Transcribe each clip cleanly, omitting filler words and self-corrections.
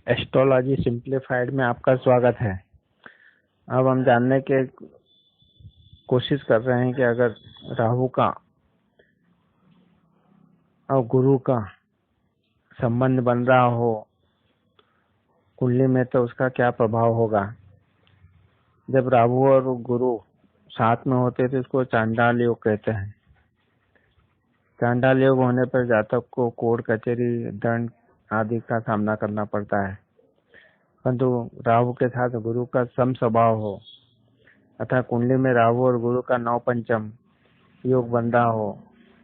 Astrology simplified में आपका स्वागत है। अब हम जानने के कोशिश कर रहे हैं कि अगर राहु का और गुरु का संबंध बन रहा हो कुंडली में तो उसका क्या प्रभाव होगा। जब राहु और गुरु साथ में होते तो इसको चांडाल योग कहते हैं। चांडाल योग होने पर जातक को कोर्ट कचहरी दंड आदि का सामना करना पड़ता है। परंतु राहु के साथ गुरु का सम स्वभाव हो अतः कुंडली में राहु और गुरु का नव पंचम योग बन रहा हो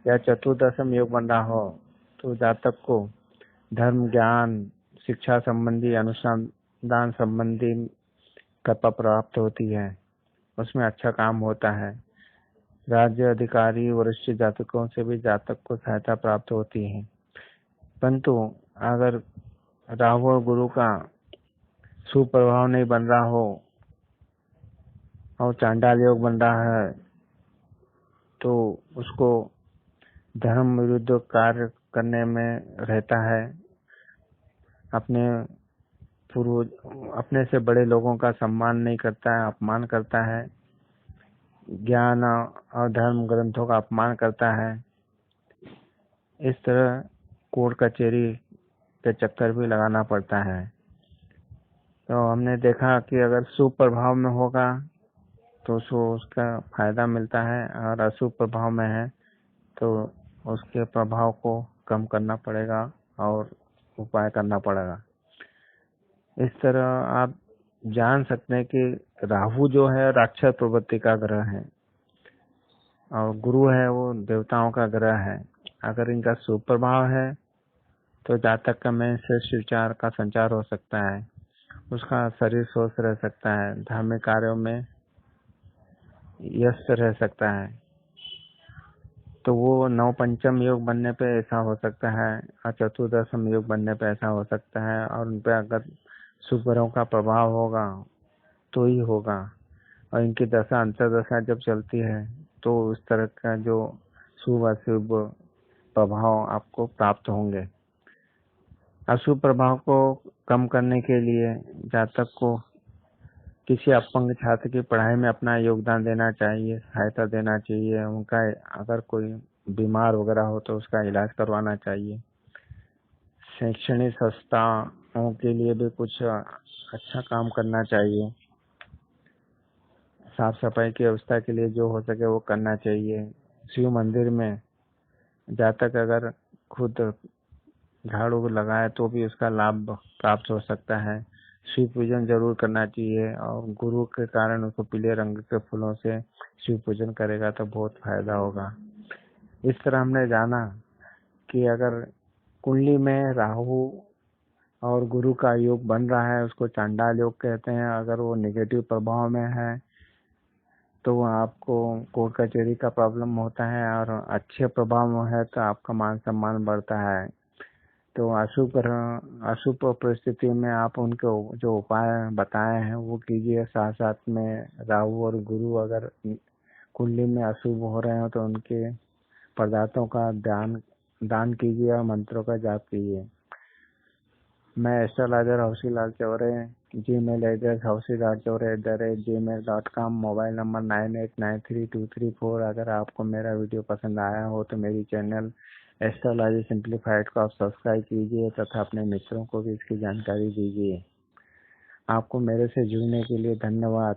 या चतुर्दशम योग बन रहा हो तो जातक को धर्म ज्ञान शिक्षा संबंधी अनुसंधान संबंधी कृपा प्राप्त होती है, उसमें अच्छा काम होता है। राज्य अधिकारी वरिष्ठ जातकों से भी जातक को सहायता प्राप्त होती है। परंतु अगर राहु और गुरु का सुप्रभाव नहीं बन रहा हो और चांडाल योग बन रहा है तो उसको धर्म विरुद्ध कार्य करने में रहता है। अपने से बड़े लोगों का सम्मान नहीं करता है, अपमान करता है। ज्ञान और धर्म ग्रंथों का अपमान करता है। इस तरह कोर्ट कचहरी के चक्कर भी लगाना पड़ता है। तो हमने देखा कि अगर शुभ प्रभाव में होगा तो उसका फायदा मिलता है और अशुभ प्रभाव में है तो उसके प्रभाव को कम करना पड़ेगा और उपाय करना पड़ेगा। इस तरह आप जान सकते हैं कि राहु जो है राक्षस प्रवृत्ति का ग्रह है और गुरु है वो देवताओं का ग्रह है। अगर इनका शुभ प्रभाव है तो जातक का में से विचार का संचार हो सकता है, उसका शरीर स्वस्थ रह सकता है, धार्मिक कार्यों में व्यस्त रह सकता है। तो वो नव पंचम योग बनने पे ऐसा हो सकता है और चतुर्दशम योग बनने पे ऐसा हो सकता है और उन पे अगर शुभ ग्रहों का प्रभाव होगा तो ही होगा। और इनकी दशा अंतर्दशा जब चलती है तो उस तरह का जो शुभ अशुभ प्रभाव आपको प्राप्त होंगे। अशुभ प्रभाव को कम करने के लिए जातक को किसी अपंग छात्र की पढ़ाई में अपना योगदान देना चाहिए, सहायता देना चाहिए। उनका अगर कोई बीमार वगैरह हो तो उसका इलाज करवाना चाहिए। शैक्षणिक संस्थाओं के लिए भी कुछ अच्छा काम करना चाहिए। साफ सफाई की व्यवस्था के लिए जो हो सके वो करना चाहिए। शिव मंदिर में जातक अगर खुद झाड़ू लगाए तो भी उसका लाभ प्राप्त हो सकता है। शिव पूजन जरूर करना चाहिए और गुरु के कारण उसको पीले रंग के फूलों से शिव पूजन करेगा तो बहुत फायदा होगा। इस तरह हमने जाना कि अगर कुंडली में राहु और गुरु का योग बन रहा है उसको चांडाल योग कहते हैं। अगर वो नेगेटिव प्रभाव में है तो आपको कोर्ट कचहरी का प्रॉब्लम होता है और अच्छे प्रभाव में है तो आपका मान सम्मान बढ़ता है। तो अशुभ परिस्थिति में आप उनके जो उपाय बताए हैं वो कीजिए। साथ साथ में राहु और गुरु अगर कुंडली में अशुभ हो रहे हो तो उनके पदार्थों का दान कीजिए और मंत्रों का जाप कीजिए। मैं astrologer Hausilal Chaure, Gmail address housilalchowre@gmail.com, mobile number 98932334। अगर आपको मेरा वीडियो पसंद आया हो तो मेरी चैनल एस्ट्रोलॉजी सिंप्लीफाइड को आप सब्सक्राइब कीजिए तथा अपने मित्रों को भी इसकी जानकारी दीजिए। आपको मेरे से जुड़ने के लिए धन्यवाद।